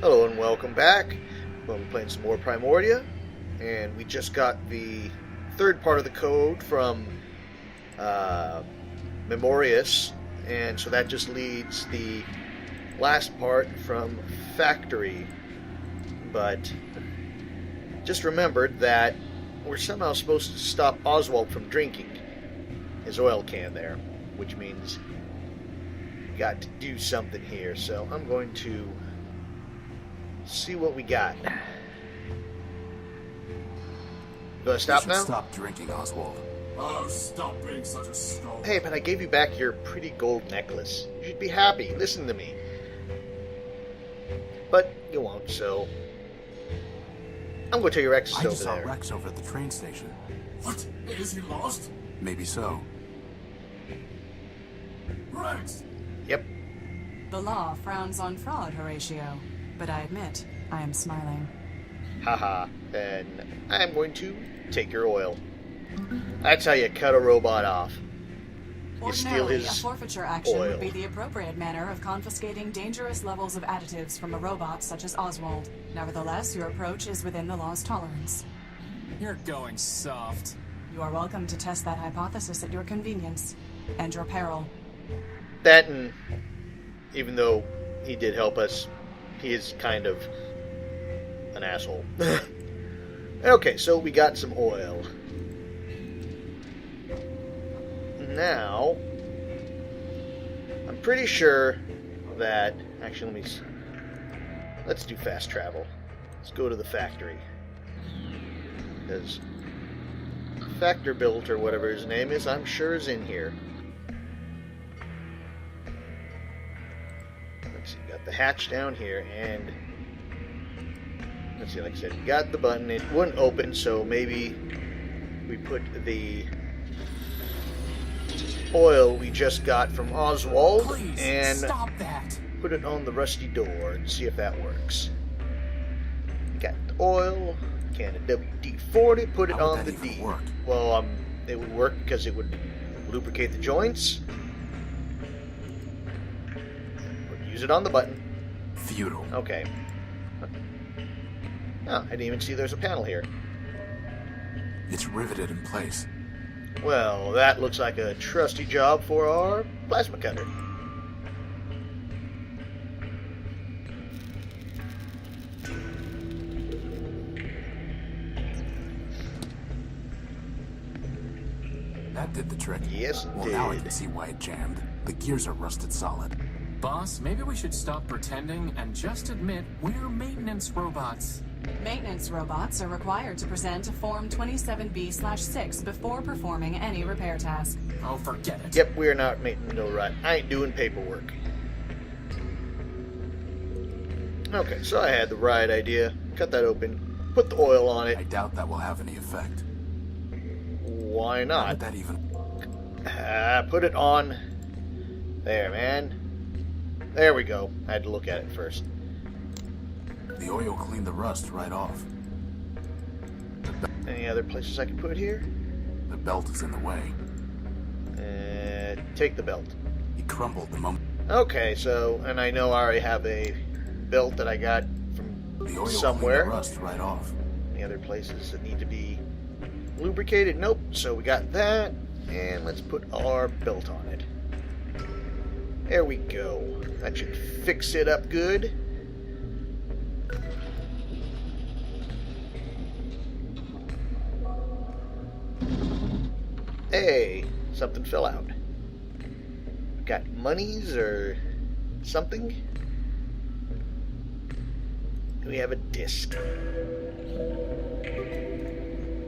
Hello and welcome back. Well, we're playing some more Primordia, and we just got the third part of the code from Memorius, and so that just leads the last part from Factory. But just remembered that we're somehow supposed to stop Oswald from drinking his oil can there, which means we got to do something here. So I'm going to see what we got. Gonna stop now? Stop drinking, Oswald. Oh, stop being such a skull. Hey, but I gave you back your pretty gold necklace. You should be happy. Listen to me. But you won't, so I'm going to tell your Rex is I over just saw there. Rex over at the train station. What? Is he lost? Maybe so. Rex! Yep. The law frowns on fraud, Horatio, but I admit, I am smiling. Haha. Then I'm going to take your oil. That's how you cut a robot off. You steal Ordinarily, his a forfeiture action oil. would be the appropriate manner of confiscating dangerous levels of additives from a robot such as Oswald. Nevertheless, your approach is within the law's tolerance. You're going soft. You are welcome to test that hypothesis at your convenience and your peril. That, and even though he did help us, he is kind of an asshole. Okay, so we got some oil. Now, I'm pretty sure that... Actually, let's do fast travel. Let's go to the factory. Because Factor Built, or whatever his name is, I'm sure is in here. Let's see, got the hatch down here, and... Let's see, like I said, we got the button. It wouldn't open, so maybe we put the oil we just got from Oswald Please, and stop that. put it on the rusty door and see if that works. Got the oil, can of WD-40, put it How would on that the even D. work? Well, it would work because it would lubricate the joints. Use it on the button. Futile. Okay. Oh, I didn't even see there's a panel here. It's riveted in place. Well, that looks like a trusty job for our plasma cutter. That did the trick. Yes, it Well, now I did. can see why it jammed. The gears are rusted solid. Boss, maybe we should stop pretending and just admit we're maintenance robots. Maintenance robots are required to present a Form 27B/6 before performing any repair task. Oh, forget it. Yep, we're not making no right. I ain't doing paperwork. Okay, so I had the right idea. Cut that open. Put the oil on I it. doubt that will have any effect. Why How not? would that even... Put it on. There, man. There we go. I had to look at it first. The oil cleaned the rust right off. Any other places I can put here? The belt is in the way. Take the belt. He crumbled the moment Okay, so, and I know I already have a belt that I got from the oil somewhere. cleaned the rust right off. Any other places that need to be lubricated? Nope. So we got that, and let's put our belt on it. There we go. That should fix it up good. Hey, something fell out. Got monies or something? We have a disc.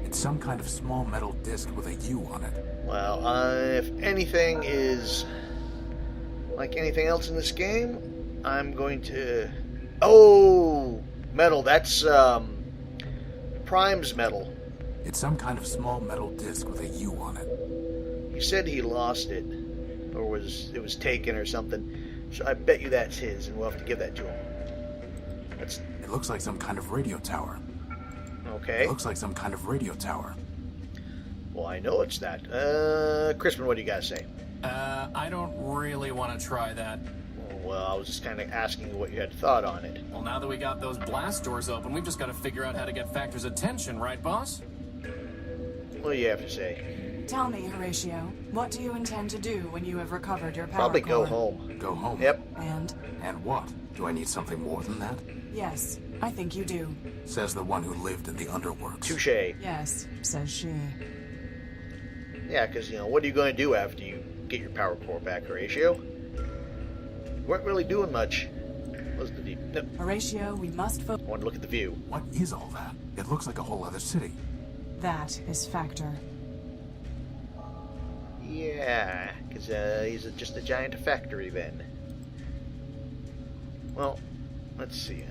It's some kind of small metal disc with a U on it. Well, if anything is like anything else in this game, I'm going to... Oh! Metal, that's, Prime's metal. It's some kind of small metal disc with a U on it. He said he lost it, or it was taken or something. So I bet you that's his, and we'll have to give that to him. That's It looks like some kind of radio tower. okay. It looks like some kind of radio tower. Well, I know it's that. Crispin, what do you guys say? I don't really want to try that. well, I was just kind of asking you what you had thought on it. Well, now that we got those blast doors open, we've just got to figure out how to get Factor's attention, right, boss? What do you have to say? Tell me, Horatio, what do you intend to do when you have recovered your power Probably go core? home. Go home? Yep. And? And what? Do I need something more than that? Yes, I think you do. Says the one who lived in the underworks. Touche. Yes, says she. Yeah, because, what are you going to do after you get your power core back, Horatio? You weren't really doing much. Was the view? No. Horatio, we must I want to look at the view. What is all that? It looks like a whole other city. That is Factor. Yeah, because he's just a giant factory then. Well, let's see.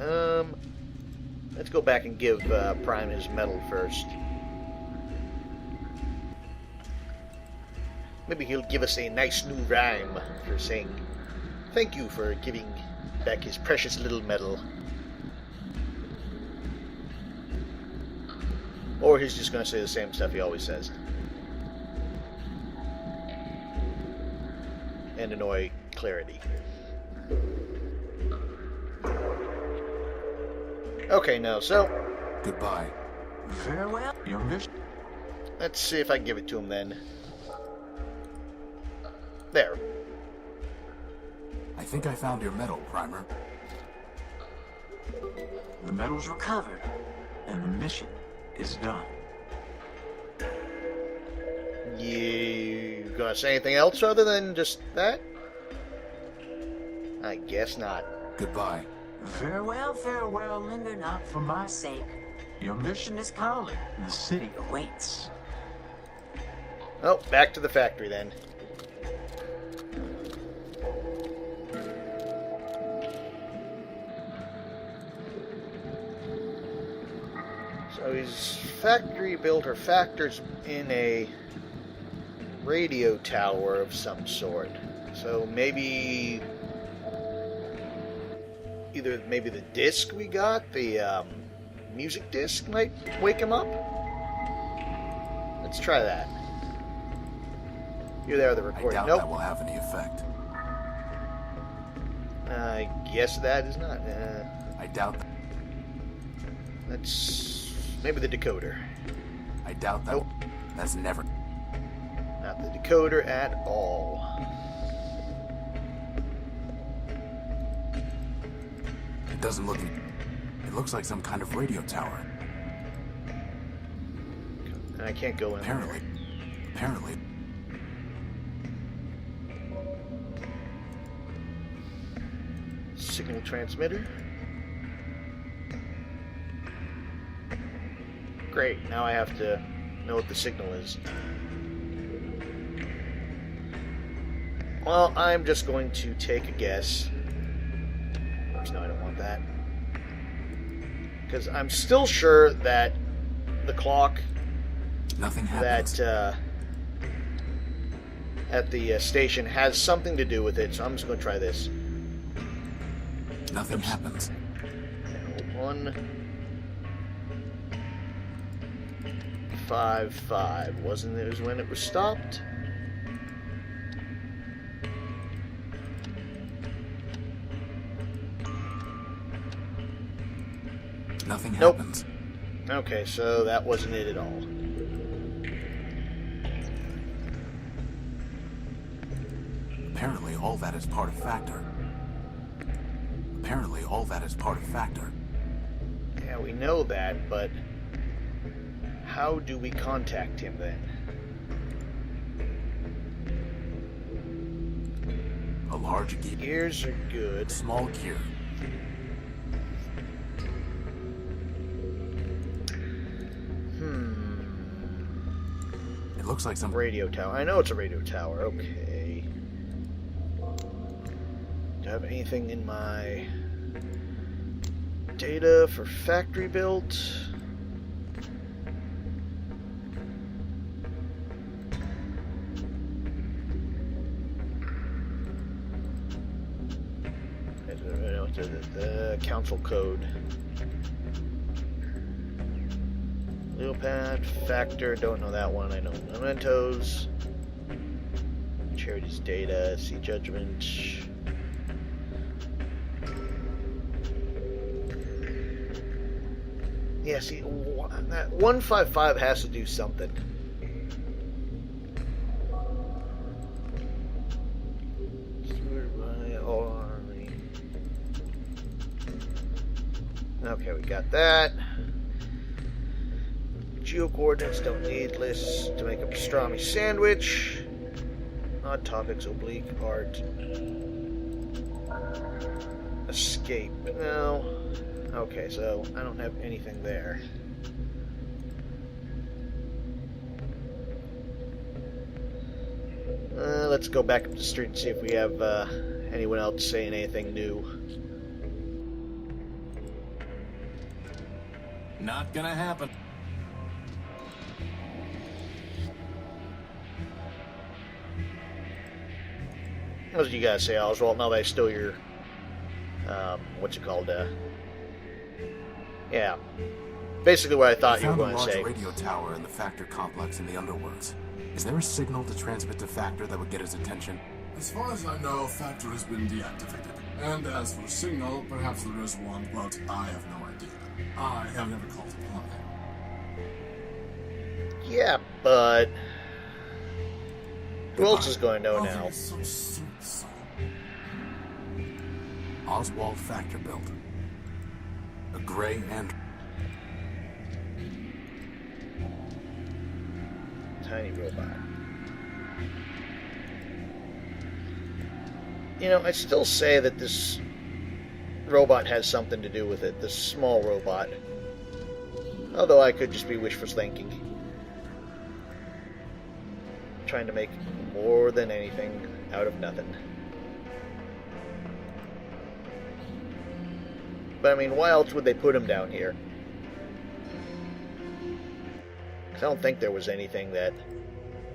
Let's go back and give Prime his medal first. Maybe he'll give us a nice new rhyme for saying thank you for giving back his precious little medal. Or he's just going to say the same stuff he always says. And annoy Clarity. Okay, no, so Goodbye. Farewell, youngest. let's see if I can give it to him then. There. I think I found your medal, Primer. The medal's recovered, and the mission is done. You gonna say anything else other than just that? I guess not. Goodbye. Farewell, farewell, linger not for my sake. Your mission is calling, the city awaits. Oh, back to the factory then. So his factory built her factors in a radio tower of some sort. So maybe maybe the disc we got, the music disc, might wake him up. Let's try that. You're there, the I recording. doubt Nope. that will have any effect. I guess that is not. I doubt that. That's maybe the decoder. I doubt that. Nope. That's never. Not the decoder at all. It doesn't look. It looks like some kind of radio tower. And I can't go in Apparently. Apparently. Signal transmitter. Great, now I have to know what the signal is. Well, I'm just going to take a guess. Oops, no, I don't want that. Because I'm still sure that the clock Nothing happens. that at the station has something to do with it, so I'm just going to try this. Nothing happens. 155 wasn't it? Was when it was stopped. Nothing Nope. happens. Okay, so that wasn't it at all. Apparently, all that is part of Factor. Apparently, all that is part of Factor. Yeah, we know that, but how do we contact him then? A large gear. Ears are good. Small gear. It looks like some. Radio tower. I know it's a radio tower. Okay. Do I have anything in my data for factory built? The council code. Leopard, Factor, don't know that one. I know Mementos. Charity's data, See Judgment. Yeah, see, that 155 has to do something. Okay, we got that. Geo coordinates don't need lists to make a pastrami sandwich. Odd topics, oblique, art. Escape. No. Okay, so I don't have anything there. Let's go back up the street and see if we have anyone else saying anything new. Not gonna happen. What did you guys say, Oswald? Now that I stole your, what's it called? Yeah. Basically what I thought you were going to say. I found a large radio tower in the Factor complex in the underworlds. Is there a signal to transmit to Factor that would get his attention? As far as I know, Factor has been deactivated. And as for the signal, perhaps there is one, but I have no idea. I have never called upon it. Yeah, but who else is going to know now? So sweet soul. Oswald Factor built. A gray and Tiny robot. You know, I still say that this robot has something to do with it. This small robot. Although I could just be wishful thinking. Trying to make more than anything out of nothing. But I mean, why else would they put him down here? 'Cause I don't think there was anything that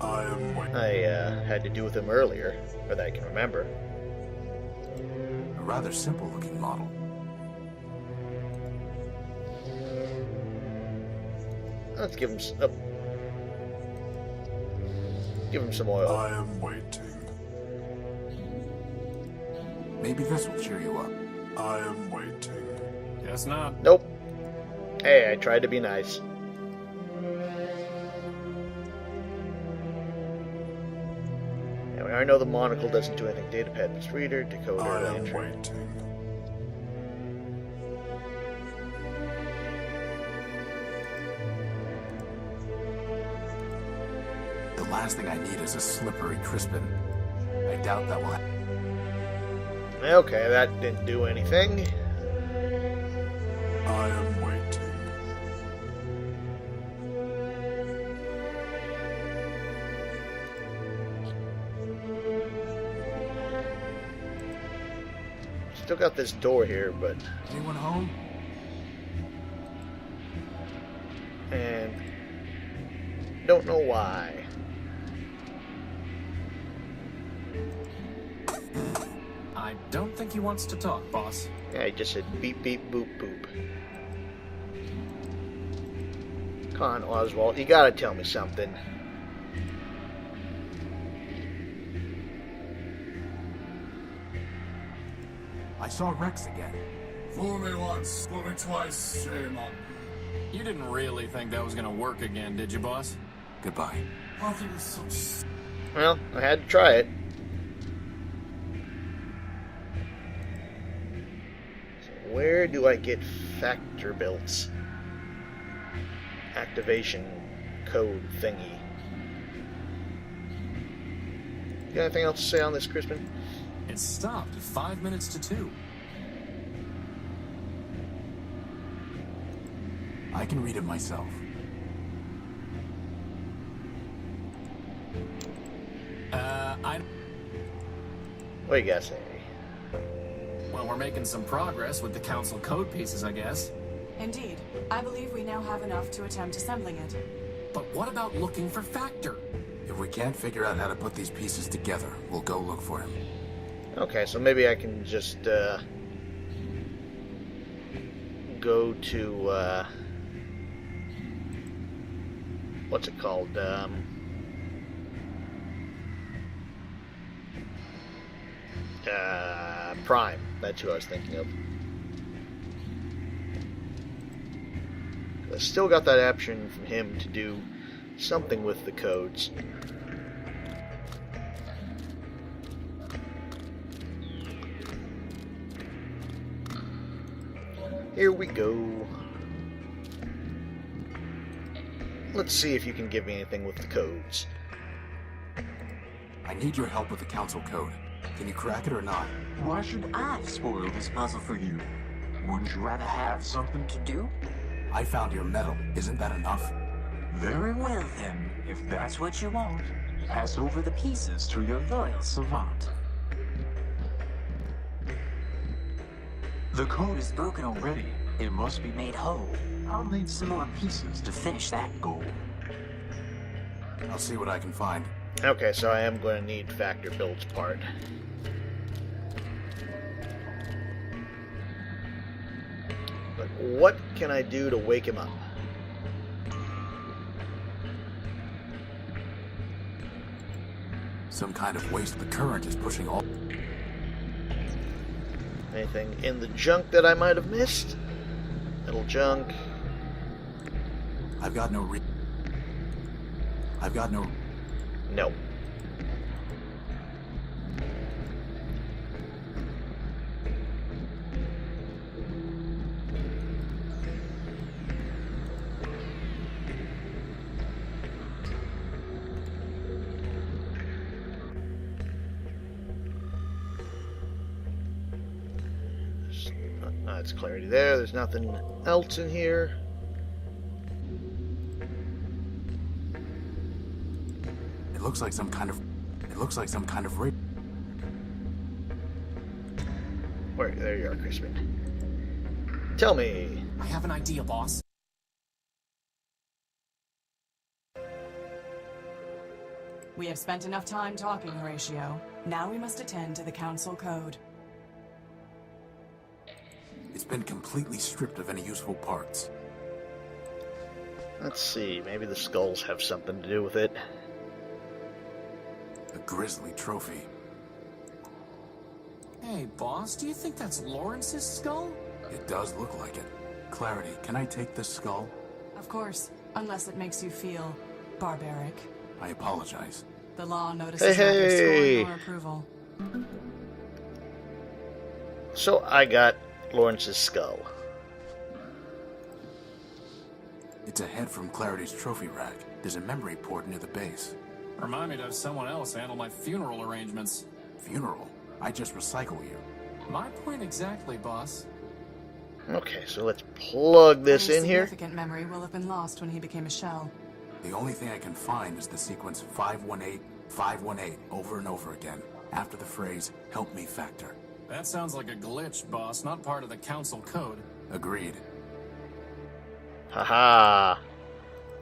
I am waiting. I had to do with him earlier, or that I can remember. a rather simple looking model. Let's give him give him some oil. I am waiting. Maybe this will cheer you up. I am waiting. Guess not. Nope. Hey, I tried to be nice. Now, I know the monocle doesn't do anything. Datapad, reader, decoder, I am lantern. waiting. The last thing I need is a slippery Crispin. I doubt that will Okay, that didn't do anything. I am waiting. Still got this door here, but... Anyone home? And... don't know why. I don't think he wants to talk, boss. Yeah, he just said beep beep boop boop. Come on, Oswald, you gotta tell me something. I saw Rex again. Fool me once, fool me twice, shame on me. You didn't really think that was gonna work again, did you, boss? Goodbye. Nothing is so Well, I had to try it. So where do I get factor builts? Activation code thingy. You got anything else to say on this, Crispin? It stopped at 5 minutes to 2. I can read it myself. What do you gotta say? Well, we're making some progress with the council code pieces, I guess. Indeed. I believe we now have enough to attempt assembling it. But what about looking for Factor? If we can't figure out how to put these pieces together, we'll go look for him. Okay, so maybe I can just go to what's it called? Prime. That's who I was thinking of. I still got that option from him to do something with the codes. Here we go. Let's see if you can give me anything with the codes. I need your help with the council code. Can you crack it or not? Why should I spoil this puzzle for you? Wouldn't you rather have something to do? I found your medal. Isn't that enough? Very well then, if that's what you want. Pass over the pieces to your loyal savant. The code is broken already. It must be made whole. I'll need some more pieces to finish that goal. I'll see what I can find. Okay, so I am going to need Factor Build's part. But what can I do to wake him up? Some kind of waste. The current is pushing all... Anything in the junk that I might have missed? Metal junk. I've got no No. That's clarity there. There's nothing else in here. It looks like some kind of Where? There you are, Crispin. Tell me. I have an idea, boss. We have spent enough time talking, Horatio. Now we must attend to the council code. It's been completely stripped of any useful parts. Let's see. Maybe the skulls have something to do with it. A grisly trophy. Hey, boss, do you think that's Lawrence's skull? It does look like it. Clarity, can I take this skull? Of course, unless it makes you feel barbaric. I apologize. The law notices Hey, neither hey. scorn nor approval. So I got Lawrence's skull. It's a head from Clarity's trophy rack. There's a memory port near the base. Remind me to have someone else handle my funeral arrangements. Funeral? I just recycle you. My point exactly, boss. Okay, so let's plug this Any in here. significant memory will have been lost when he became a shell. The only thing I can find is the sequence 518, 518 over and over again, after the phrase, "Help me, Factor." That sounds like a glitch, boss, not part of the council code. Agreed. Haha.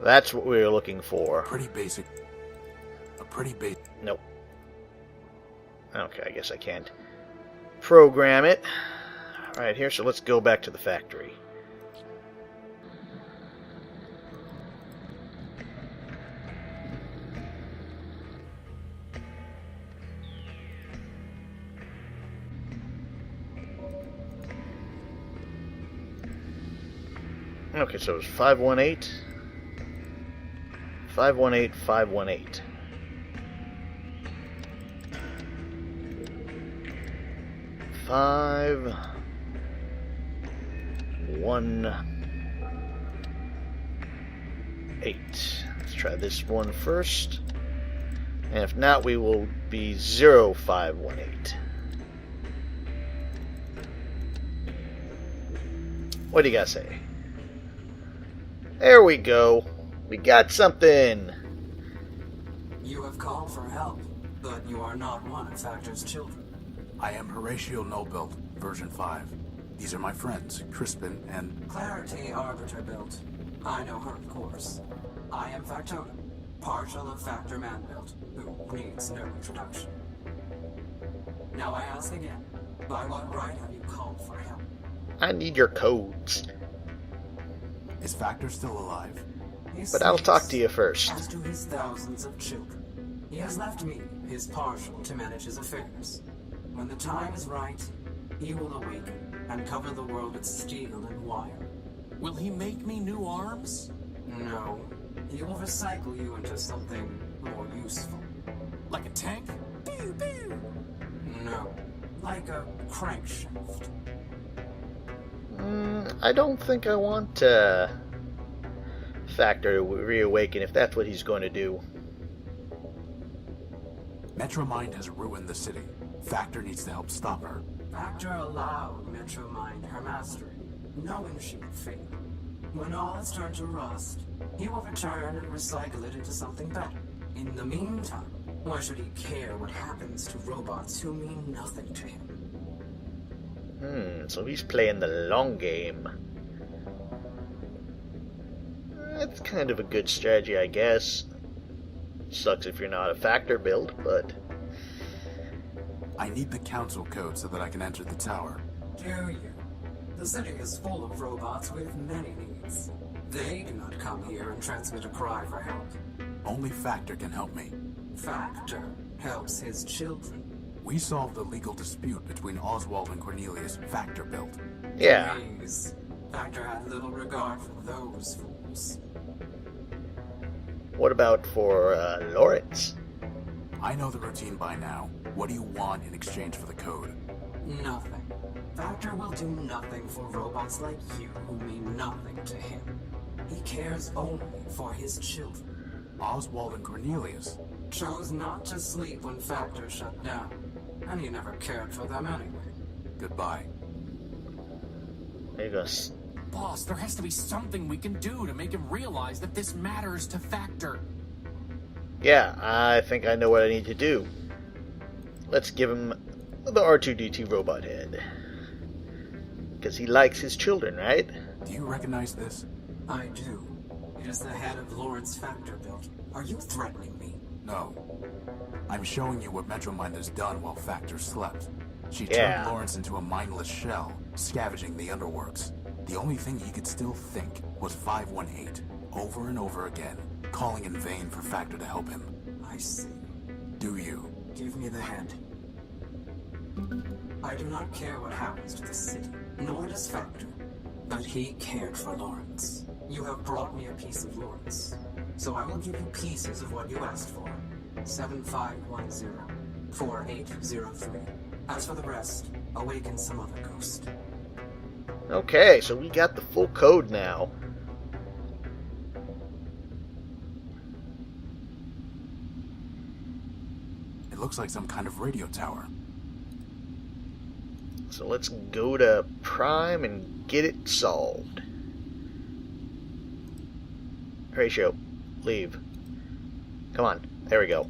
That's what we were looking for. Pretty basic. Nope. Okay, I guess I can't program it. Alright, here, so let's go back to the factory. Okay, so it's 518. 518, 518. 5 1 8. Let's try this one first. And if not, we will be 0518. What do you guys say? There we go. We got something. You have called for help, but you are not one of Factor's children. I am Horatio Nobuilt, version 5. These are my friends, Crispin and... Clarity Arbiter built. I know her, of course. I am Factotum, partial of Factor Man built, who needs no introduction. Now I ask again, by what right have you called for help? I need your codes. Is Factor still alive? But I'll talk to you first. As to his thousands of children, he has left me, his partial, to manage his affairs. When the time is right, he will awaken and cover the world with steel and wire. Will he make me new arms? No. He will recycle you into something more useful. Like a tank? Pew, pew. No. Like a crankshaft. I don't think I want Factor to reawaken if that's what he's going to do. Metromind has ruined the city. Factor needs to help stop her. Factor allowed Metromind her mastery, knowing she would fail. When all has turned to rust, he will return and recycle it into something better. In the meantime, why should he care what happens to robots who mean nothing to him? So he's playing the long game. That's kind of a good strategy, I guess. Sucks if you're not a Factor build, but... I need the council code so that I can enter the tower. Do you? The city is full of robots with many needs. They do not come here and transmit a cry for help. Only Factor can help me. Factor helps his children. We solved the legal dispute between Oswald and Cornelius, Factor built. Yeah. Please. Factor had little regard for those fools. What about for Lawrence? I know the routine by now. What do you want in exchange for the code? Nothing. Factor will do nothing for robots like you who mean nothing to him. He cares only for his children. Oswald and Cornelius. Chose not to sleep when Factor shut down, and he never cared for them anyway. Goodbye. There you go. Boss, there has to be something we can do to make him realize that this matters to Factor. Yeah, I think I know what I need to do. Let's give him the R2-D2 robot head. Because he likes his children, right? Do you recognize this? I do. It is the head of Lawrence Factor built. Are you threatening me? No. I'm showing you what Metromind has done while Factor slept. She Yeah. turned Lawrence into a mindless shell, scavenging the underworks. The only thing he could still think was 518, over and over again, calling in vain for Factor to help him. I see. Do you? Give me the head. I do not care what happens to the city, nor does Factor. But he cared for Lawrence. You have brought me a piece of Lawrence. So I will give you pieces of what you asked for. 7510-4803. As for the rest, awaken some other ghost. Okay, so we got the full code now. It looks like some kind of radio tower. So let's go to Prime and get it solved. Ratio, leave. Come on, there we go.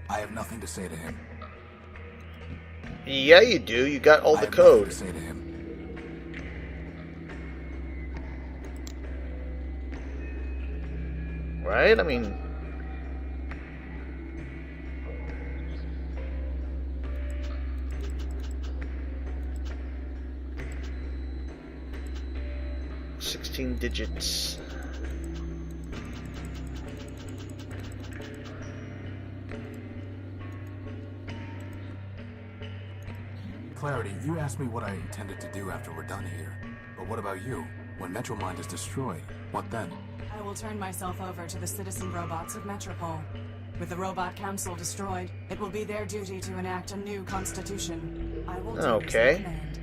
I have nothing to say to him. Yeah, you do. You got all I the have nothing code. to say to him. Right? I mean... ...16 digits. Clarity, you asked me what I intended to do after we're done here. But what about you? When Metromind is destroyed, what then? I will turn myself over to the citizen robots of Metropole. With the robot council destroyed, it will be their duty to enact a new constitution. I will do as Okay. they command.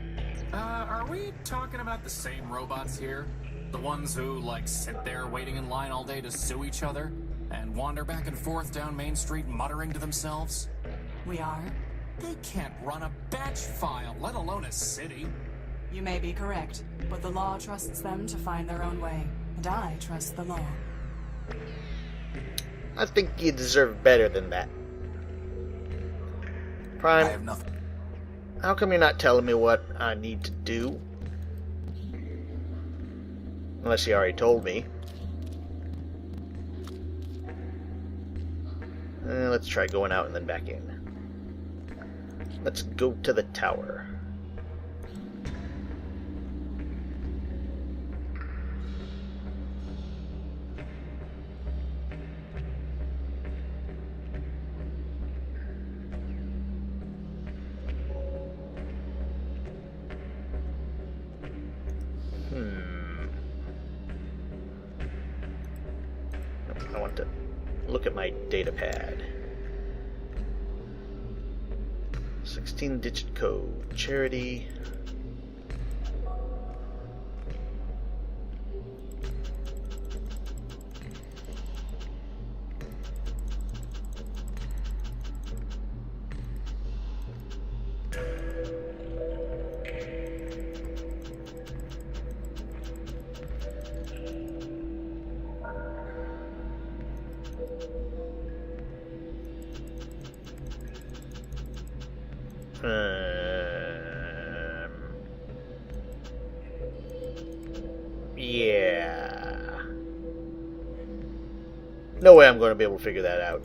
Are we talking about the same robots here? The ones who, like, sit there waiting in line all day to sue each other? And wander back and forth down Main Street muttering to themselves? We are? They can't run a batch file, let alone a city. You may be correct, but the law trusts them to find their own way, and I trust the law. I think you deserve better than that. Prime, I have nothing. how come you're not telling me what I need to do? Unless you already told me. Let's try going out and then back in. Let's go to the tower. I want to look at my data pad. 16-digit code. Charity. Yeah. No way I'm going to be able to figure that out.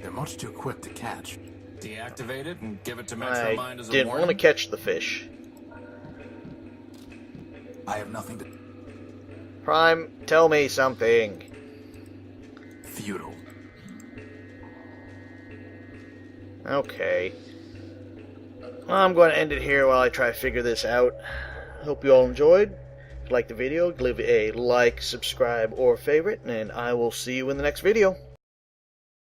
They're much too quick to catch. Deactivate it and give it to I Metromind as a didn't warning. want to catch the fish. I have nothing to... Prime, tell me something. Futile. Okay. Well, I'm going to end it here while I try to figure this out. Hope you all enjoyed. If you liked the video, leave a like, subscribe, or favorite, and I will see you in the next video.